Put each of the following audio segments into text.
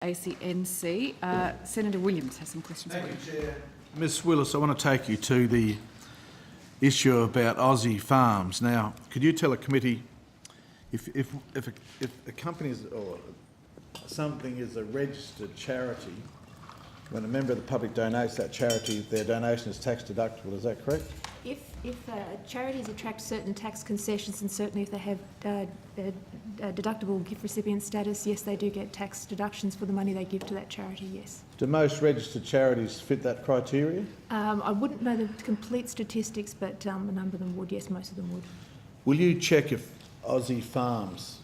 ACNC. Senator Williams has some questions for you. Thank you, Chair. Ms Willis, I want to take you to the issue about Aussie farms. Now, could you tell a committee if a company is, or something is a registered charity, when a member of the public donates that charity, their donation is tax deductible, is that correct? If charities attract certain tax concessions, and certainly if they have deductible gift recipient status, yes, they do get tax deductions for the money they give to that charity, yes. Do most registered charities fit that criteria? I wouldn't know the complete statistics, but a number of them would, yes, most of them would. Will you check if Aussie Farms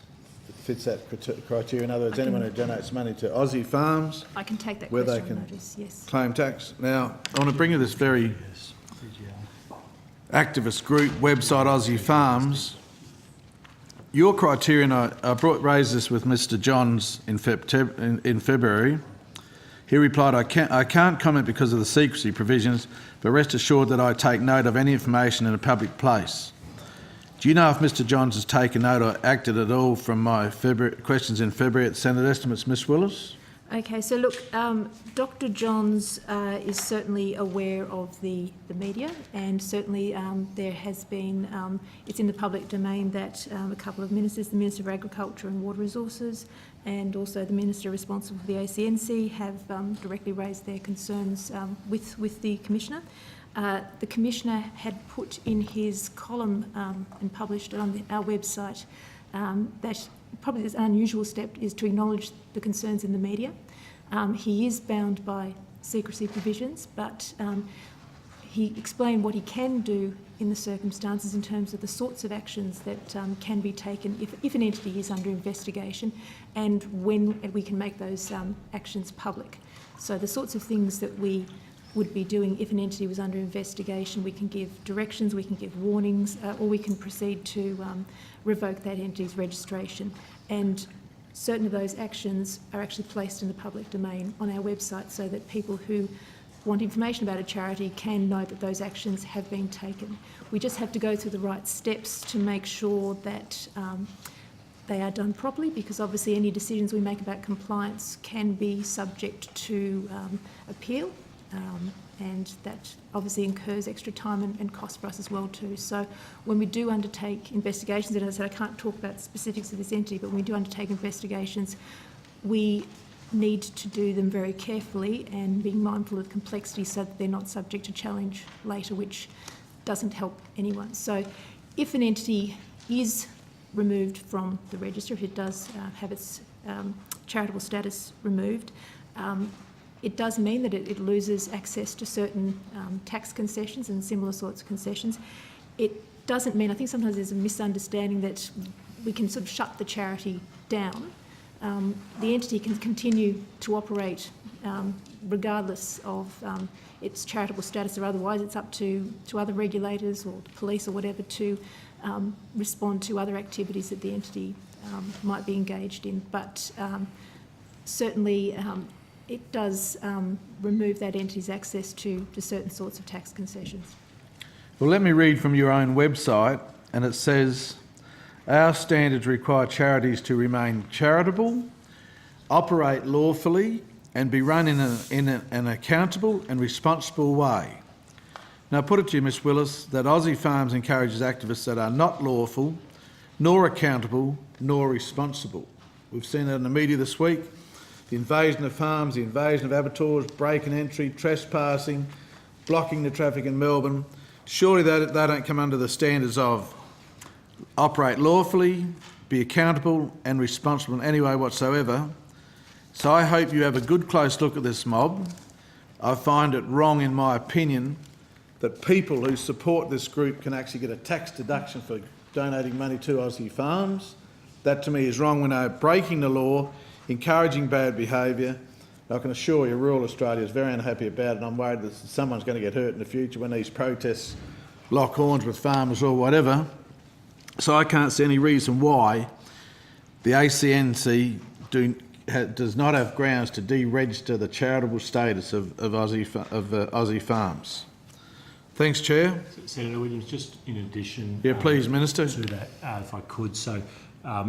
fits that criteria? In other words, anyone who donates money to Aussie Farms, I can take that where question they can on notice, yes. claim tax. Now, I want to bring you this very activist group website, Aussie Farms. Your criterion, I raised this with Mr Johns in February. He replied, I can't comment because of the secrecy provisions, but rest assured that I take note of any information in a public place. Do you know if Mr Johns has taken note or acted at all from my questions in February at Senate estimates, Ms Willis? Okay, so look, Dr Johns is certainly aware of the media, and certainly there has been, it's in the public domain that a couple of ministers, the Minister of Agriculture and Water Resources and also the Minister responsible for the ACNC, have directly raised their concerns with the Commissioner. The Commissioner had put in his column and published it on our website that probably this unusual step is to acknowledge the concerns in the media. He is bound by secrecy provisions, but he explained what he can do in the circumstances in terms of the sorts of actions that can be taken if an entity is under investigation, and when we can make those actions public. So the sorts of things that we would be doing if an entity was under investigation, we can give directions, we can give warnings, or we can proceed to revoke that entity's registration. And certain of those actions are actually placed in the public domain on our website so that people who want information about a charity can know that those actions have been taken. We just have to go through the right steps to make sure that they are done properly, because obviously any decisions we make about compliance can be subject to appeal. And that obviously incurs extra time and cost for us as well too. So when we do undertake investigations, and as I said, I can't talk about specifics of this entity, but when we do undertake investigations, we need to do them very carefully and being mindful of complexity so that they're not subject to challenge later, which doesn't help anyone. So if an entity is removed from the register, if it does have its charitable status removed, it does mean that it loses access to certain tax concessions and similar sorts of concessions. It doesn't mean, I think sometimes there's a misunderstanding that we can sort of shut the charity down. The entity can continue to operate regardless of its charitable status or otherwise. It's up to other regulators or police or whatever to respond to other activities that the entity might be engaged in. But certainly it does remove that entity's access to certain sorts of tax concessions. Well, let me read from your own website, and it says, our standards require charities to remain charitable, operate lawfully, and be run in an accountable and responsible way. Now, I put it to you, Ms Willis, that Aussie Farms encourages activists that are not lawful, nor accountable, nor responsible. We've seen that in the media this week. The invasion of farms, the invasion of abattoirs, break and entry, trespassing, blocking the traffic in Melbourne. Surely they don't come under the standards of operate lawfully, be accountable and responsible in any way whatsoever. So I hope you have a good close look at this mob. I find it wrong, in my opinion, that people who support this group can actually get a tax deduction for donating money to Aussie Farms. That to me is wrong when they're breaking the law, encouraging bad behaviour. I can assure you rural Australia is very unhappy about it, and I'm worried that someone's going to get hurt in the future when these protests lock horns with farmers or whatever. So I can't see any reason why the ACNC does not have grounds to deregister the charitable status of Aussie Farms. Thanks, Chair. Senator Williams, just in addition please, Minister. to that, if I could. So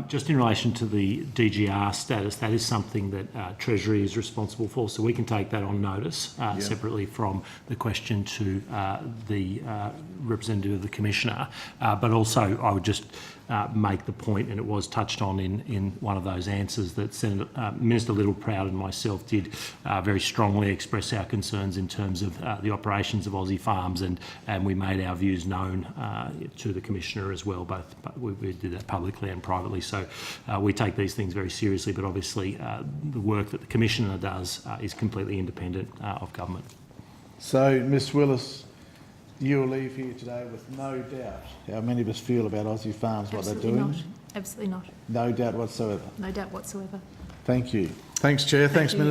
Just in relation to the DGR status, that is something that Treasury is responsible for, so we can take that on notice separately from the question to the representative of the Commissioner. But also, I would just make the point, and it was touched on in one of those answers, that Minister Littleproud and myself did very strongly express our concerns in terms of the operations of Aussie farms, and we made our views known to the Commissioner as well. We did that publicly and privately. So we take these things very seriously, but obviously the work that the Commissioner does is completely independent of government. So, Ms Willis, you'll leave here today with no doubt how many of us feel about Aussie farms, what they're doing? Absolutely not. No doubt whatsoever. No doubt whatsoever. Thank you. Thanks, Chair. Thanks, Minister.